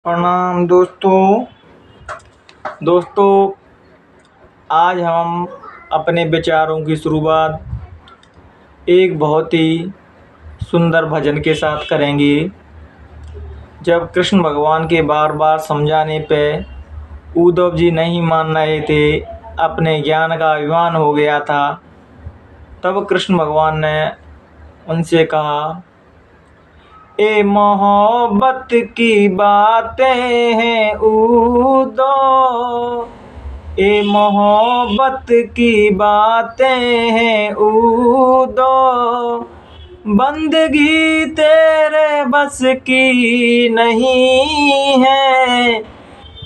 प्रणाम दोस्तों। आज हम अपने विचारों की शुरुआत एक बहुत ही सुंदर भजन के साथ करेंगे। जब कृष्ण भगवान के बार बार समझाने पे उद्धव जी नहीं मान रहे थे, अपने ज्ञान का अभिमान हो गया था, तब कृष्ण भगवान ने उनसे कहा, ए मोहब्बत की बातें हैं उद्धव, ए मोहब्बत की बातें हैं उद्धव, बंदगी तेरे बस की नहीं है,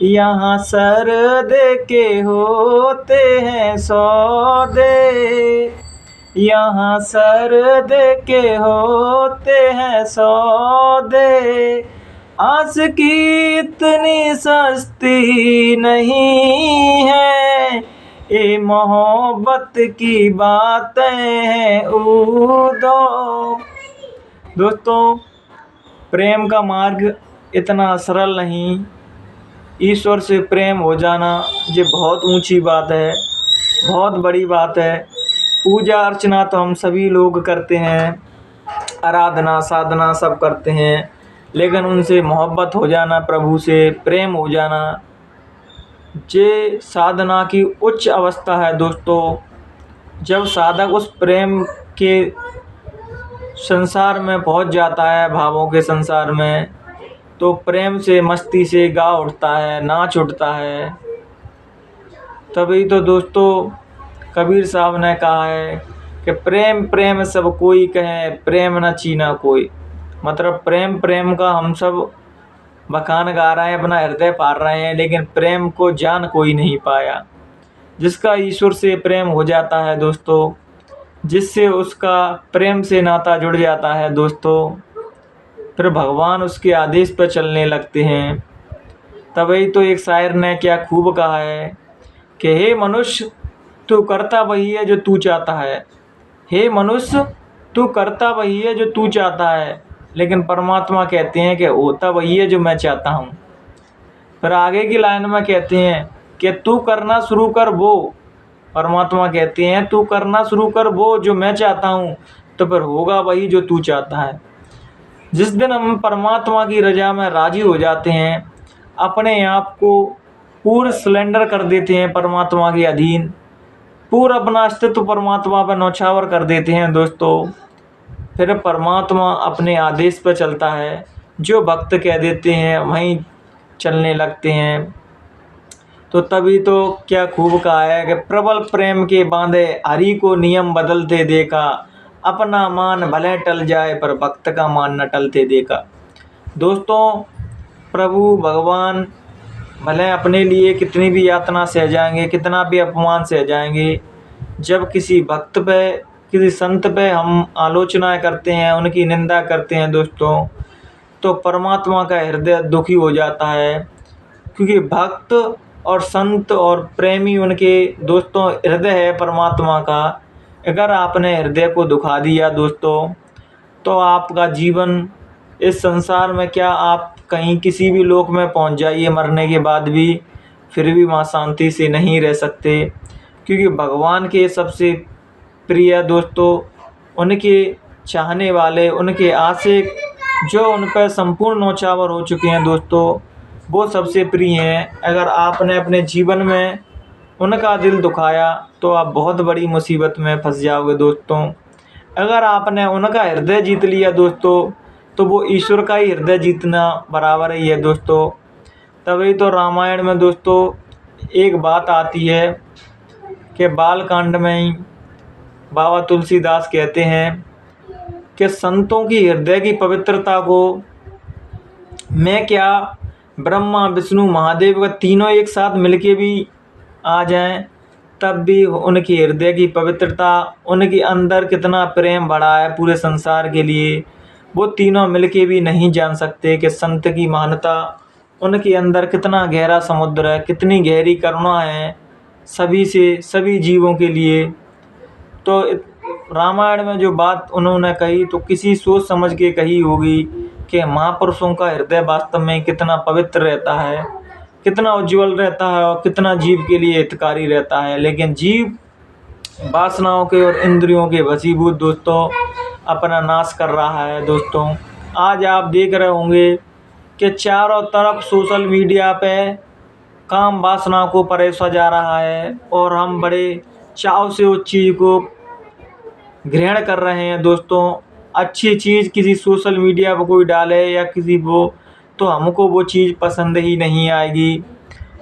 यहाँ सर दे के होते हैं सौदे, यहाँ सर दे के होते हैं सौदे, आस की इतनी सस्ती नहीं है, ये मोहब्बत की बातें हैं उद्धव। दोस्तों, प्रेम का मार्ग इतना सरल नहीं। ईश्वर से प्रेम हो जाना ये बहुत ऊंची बात है, बहुत बड़ी बात है। पूजा अर्चना तो हम सभी लोग करते हैं, आराधना साधना सब करते हैं, लेकिन उनसे मोहब्बत हो जाना, प्रभु से प्रेम हो जाना, ये साधना की उच्च अवस्था है दोस्तों। जब साधक उस प्रेम के संसार में पहुंच जाता है, भावों के संसार में, तो प्रेम से मस्ती से गा उठता है, नाच उठता है। तभी तो दोस्तों कबीर साहब ने कहा है कि प्रेम प्रेम सब कोई कहे, प्रेम न चीना कोई। मतलब प्रेम का हम सब बखान गा रहे हैं, अपना हृदय पार रहे हैं, लेकिन प्रेम को जान कोई नहीं पाया। जिसका ईश्वर से प्रेम हो जाता है दोस्तों, जिससे उसका प्रेम से नाता जुड़ जाता है दोस्तों, फिर भगवान उसके आदेश पर चलने लगते हैं। तभी तो एक शायर ने क्या खूब कहा है कि हे मनुष्य, तू करता वही है जो तू चाहता है। हे मनुष्य, तू करता वही है जो तू चाहता है, लेकिन परमात्मा कहते हैं कि होता वही है जो मैं चाहता हूँ। फिर आगे की लाइन में कहते हैं कि तू करना शुरू कर वो, परमात्मा कहते हैं तू करना शुरू कर वो जो मैं चाहता हूँ, तो फिर होगा वही जो तू चाहता है। जिस दिन हम परमात्मा की रजा में राजी हो जाते हैं, अपने आप को पूर्ण सिलेंडर कर देते हैं परमात्मा के अधीन, पूरा अपना अस्तित्व परमात्मा पर न्यौछावर कर देते हैं दोस्तों, फिर परमात्मा अपने आदेश पर चलता है। जो भक्त कह देते हैं वहीं चलने लगते हैं। तो तभी तो क्या खूब कहा है कि प्रबल प्रेम के बांधे हरि को नियम बदलते देखा, अपना मान भले टल जाए पर भक्त का मान न टलते देखा। दोस्तों, प्रभु भगवान भले अपने लिए कितनी भी यातना सह जाएंगे, कितना भी अपमान सह जाएंगे, जब किसी भक्त पे, किसी संत पे हम आलोचना करते हैं, उनकी निंदा करते हैं दोस्तों, तो परमात्मा का हृदय दुखी हो जाता है। क्योंकि भक्त और संत और प्रेमी उनके दोस्तों हृदय है परमात्मा का। अगर आपने हृदय को दुखा दिया दोस्तों, तो आपका जीवन इस संसार में क्या, आप कहीं किसी भी लोक में पहुंच जाइए मरने के बाद भी, फिर भी वहाँ शांति से नहीं रह सकते। क्योंकि भगवान के सबसे प्रिय दोस्तों, उनके चाहने वाले, उनके आशिक, जो उन पर संपूर्ण न्यौछावर हो चुके हैं दोस्तों, वो सबसे प्रिय हैं। अगर आपने अपने जीवन में उनका दिल दुखाया तो आप बहुत बड़ी मुसीबत में फंस जाओगे दोस्तों। अगर आपने उनका हृदय जीत लिया दोस्तों, तो वो ईश्वर का ही हृदय जीतना बराबर ही है दोस्तों। तभी तो रामायण में दोस्तों एक बात आती है कि बालकांड में ही बाबा तुलसीदास कहते हैं कि संतों की हृदय की पवित्रता को मैं क्या, ब्रह्मा विष्णु महादेव का तीनों एक साथ मिलके भी आ जाएं, तब भी उनकी हृदय की पवित्रता, उनके अंदर कितना प्रेम बढ़ा है पूरे संसार के लिए, वो तीनों मिलके भी नहीं जान सकते कि संत की महानता, उनके अंदर कितना गहरा समुद्र है, कितनी गहरी करुणा है सभी से, सभी जीवों के लिए। तो रामायण में जो बात उन्होंने कही तो किसी सोच समझ के कही होगी कि महापुरुषों का हृदय वास्तव में कितना पवित्र रहता है, कितना उज्जवल रहता है और कितना जीव के लिए हितकारी रहता है। लेकिन जीव वासनाओं के और इंद्रियों के वशीभूत दोस्तों अपना नाश कर रहा है। दोस्तों आज आप देख रहे होंगे कि चारों तरफ सोशल मीडिया पे काम वासना को परोसा जा रहा है और हम बड़े चाव से उस चीज़ को ग्रहण कर रहे हैं। दोस्तों अच्छी चीज़ किसी सोशल मीडिया पर कोई डाले या किसी वो, तो हमको वो चीज़ पसंद ही नहीं आएगी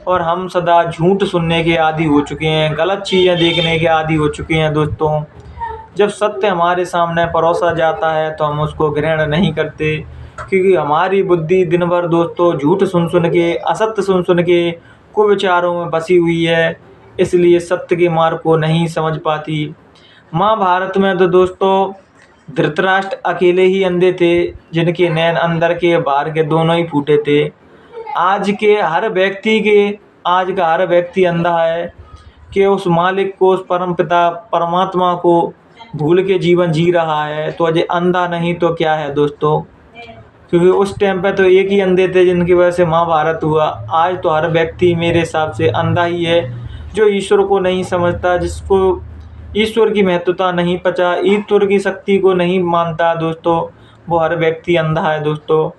और हम सदा झूठ सुनने के आदी हो चुके हैं, गलत चीज़ें देखने के आदी हो चुके हैं। दोस्तों जब सत्य हमारे सामने परोसा जाता है तो हम उसको ग्रहण नहीं करते, क्योंकि हमारी बुद्धि दिन भर दोस्तों झूठ सुन सुन के, असत्य सुन सुन के कुविचारों में बसी हुई है, इसलिए सत्य के मार्ग को नहीं समझ पाती। महाभारत में तो दोस्तों धृतराष्ट्र अकेले ही अंधे थे, जिनके नैन अंदर के बाहर के दोनों ही फूटे थे। आज का हर व्यक्ति अंधा है कि उस मालिक को, उस परम पिता परमात्मा को भूल के जीवन जी रहा है। तो अजय अंधा नहीं तो क्या है दोस्तों, क्योंकि उस टाइम पे तो एक ही अंधे थे जिनकी वजह से महाभारत हुआ। आज तो हर व्यक्ति मेरे हिसाब से अंधा ही है, जो ईश्वर को नहीं समझता, जिसको ईश्वर की महत्वता नहीं पता, ईश्वर की शक्ति को नहीं मानता। दोस्तों वो हर व्यक्ति अंधा है। दोस्तों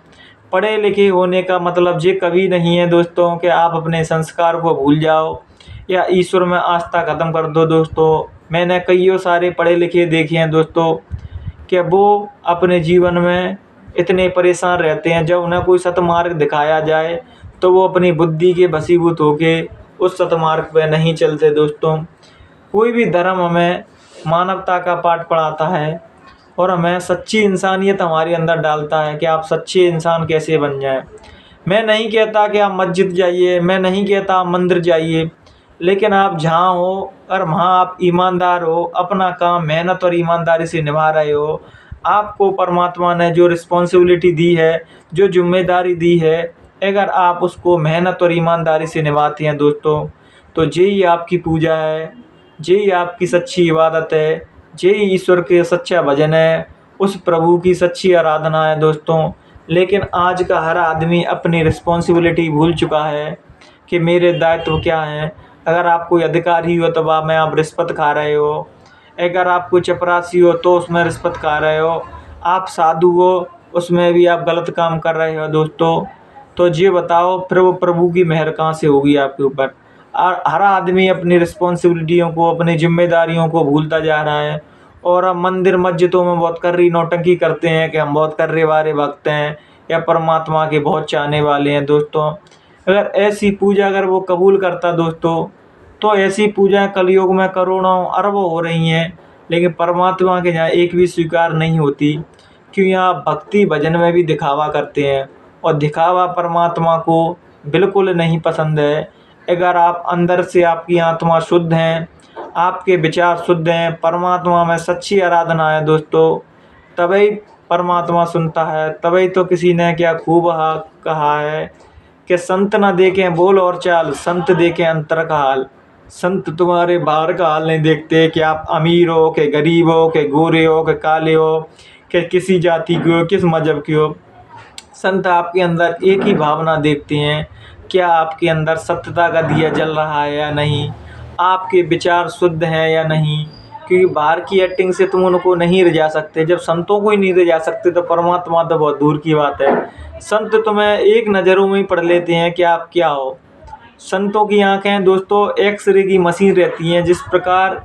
पढ़े लिखे होने का मतलब ये कभी नहीं है दोस्तों कि आप अपने संस्कार को भूल जाओ या ईश्वर में आस्था ख़त्म कर दो। दोस्तों मैंने कईयों सारे पढ़े लिखे देखे हैं दोस्तों कि वो अपने जीवन में इतने परेशान रहते हैं, जब उन्हें कोई सतमार्ग दिखाया जाए तो वो अपनी बुद्धि के वशीभूत होके उस सतमार्ग पर नहीं चलते। दोस्तों कोई भी धर्म हमें मानवता का पाठ पढ़ाता है और हमें सच्ची इंसानियत हमारे अंदर डालता है कि आप सच्चे इंसान कैसे बन जाएं। मैं नहीं कहता कि आप मस्जिद जाइए, मैं नहीं कहता आप मंदिर जाइए, लेकिन आप जहाँ हो और वहाँ आप ईमानदार हो, अपना काम मेहनत और ईमानदारी से निभा रहे हो, आपको परमात्मा ने जो रिस्पॉन्सिबिलिटी दी है, जो जिम्मेदारी दी है, अगर आप उसको मेहनत और ईमानदारी से निभाते हैं दोस्तों, तो यही आपकी पूजा है, यही आपकी सच्ची इबादत है, यही ईश्वर के सच्चा भजन है, उस प्रभु की सच्ची आराधना है। दोस्तों लेकिन आज का हर आदमी अपनी रिस्पॉन्सिबिलिटी भूल चुका है कि मेरे दायित्व क्या हैं। अगर आप कोई अधिकारी हो तो वहाँ में आप रिश्वत खा रहे हो, अगर आप कोई चपरासी हो तो उसमें रिश्वत खा रहे हो, आप साधु हो उसमें भी आप गलत काम कर रहे हो। दोस्तों तो ये बताओ फिर वो प्रभु की मेहर कहाँ से होगी आपके ऊपर। और हर आदमी अपनी रिस्पॉन्सिबिलिटियों को, अपनी जिम्मेदारियों को भूलता जा रहा है और अब मंदिर मस्जिदों में बहुत कर्री नौटंकी करते हैं कि हम बहुत कर्रे वाले भक्त हैं या परमात्मा के बहुत चाहने वाले हैं। दोस्तों अगर ऐसी पूजा अगर वो कबूल करता दोस्तों, तो ऐसी पूजा कलयुग में करोड़ों अरबों हो रही हैं, लेकिन परमात्मा के यहाँ एक भी स्वीकार नहीं होती, क्योंकि आप भक्ति भजन में भी दिखावा करते हैं और दिखावा परमात्मा को बिल्कुल नहीं पसंद है। अगर आप अंदर से, आपकी आत्मा शुद्ध हैं, आपके विचार शुद्ध हैं, परमात्मा में सच्ची आराधना है दोस्तों, तभी परमात्मा सुनता है। तभी तो किसी ने क्या खूब कहा है कि संत ना देखें बोल और चाल, संत देखें अंतर का हाल। संत तुम्हारे बाहर का हाल नहीं देखते कि आप अमीर हो कि गरीब हो कि गोरे हो कि काले हो कि किसी जाति के हो, किस मजहब के हो। संत आपके अंदर एक ही भावना देखते हैं, क्या आपके अंदर सत्यता का दिया जल रहा है या नहीं, आपके विचार शुद्ध हैं या नहीं। क्योंकि बाहर की एक्टिंग से तुम उनको नहीं रिझा सकते। जब संतों को ही नहीं रिझा सकते तो परमात्मा तो बहुत दूर की बात है। संत तुम्हें एक नज़रों में ही पढ़ लेते हैं कि आप क्या हो। संतों की आंखें दोस्तों एक्सरे की मशीन रहती हैं। जिस प्रकार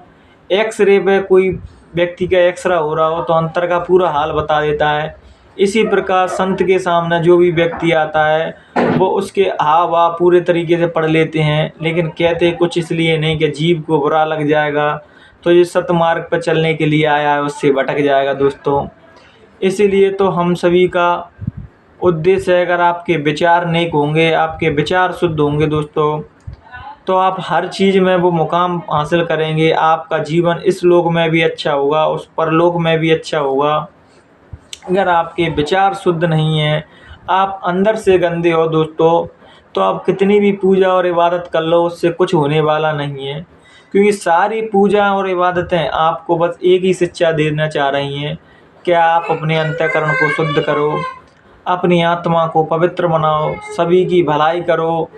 एक्सरे पे कोई व्यक्ति का एक्सरा हो रहा हो तो अंतर का पूरा हाल बता देता है, इसी प्रकार संत के सामने जो भी व्यक्ति आता है वो उसके हाव भाव पूरे तरीके से पढ़ लेते हैं, लेकिन कहते कुछ इसलिए नहीं कि जीव को बुरा लग जाएगा तो ये सतमार्ग पर चलने के लिए आया है, उससे भटक जाएगा। दोस्तों इसीलिए तो हम सभी का उद्देश्य है, अगर आपके विचार नेक होंगे, आपके विचार शुद्ध होंगे दोस्तों, तो आप हर चीज़ में वो मुकाम हासिल करेंगे। आपका जीवन इस लोक में भी अच्छा होगा, उस परलोक में भी अच्छा होगा। अगर आपके विचार शुद्ध नहीं हैं, आप अंदर से गंदे हो दोस्तों, तो आप कितनी भी पूजा और इबादत कर लो उससे कुछ होने वाला नहीं है। क्योंकि सारी पूजा और इबादतें आपको बस एक ही शिक्षा देना चाह रही हैं कि आप अपने अंतःकरण को शुद्ध करो, अपनी आत्मा को पवित्र बनाओ, सभी की भलाई करो,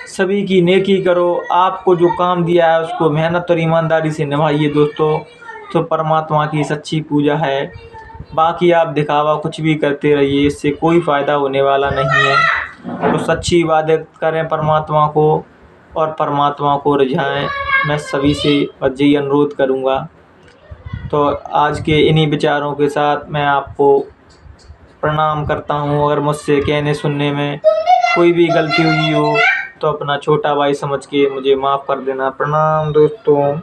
सभी की नेकी करो। आपको जो काम दिया है उसको मेहनत और ईमानदारी से निभाइए दोस्तों, तो परमात्मा की सच्ची पूजा है। बाकी आप दिखावा कुछ भी करते रहिए, इससे कोई फ़ायदा होने वाला नहीं है। तो सच्ची इबादत करें परमात्मा को और परमात्मा को रिझाएं। मैं सभी से बस यही अनुरोध करूँगा। तो आज के इन्हीं विचारों के साथ मैं आपको प्रणाम करता हूँ। अगर मुझसे कहने सुनने में कोई भी गलती हुई हो तो अपना छोटा भाई समझ के मुझे माफ़ कर देना। प्रणाम दोस्तों।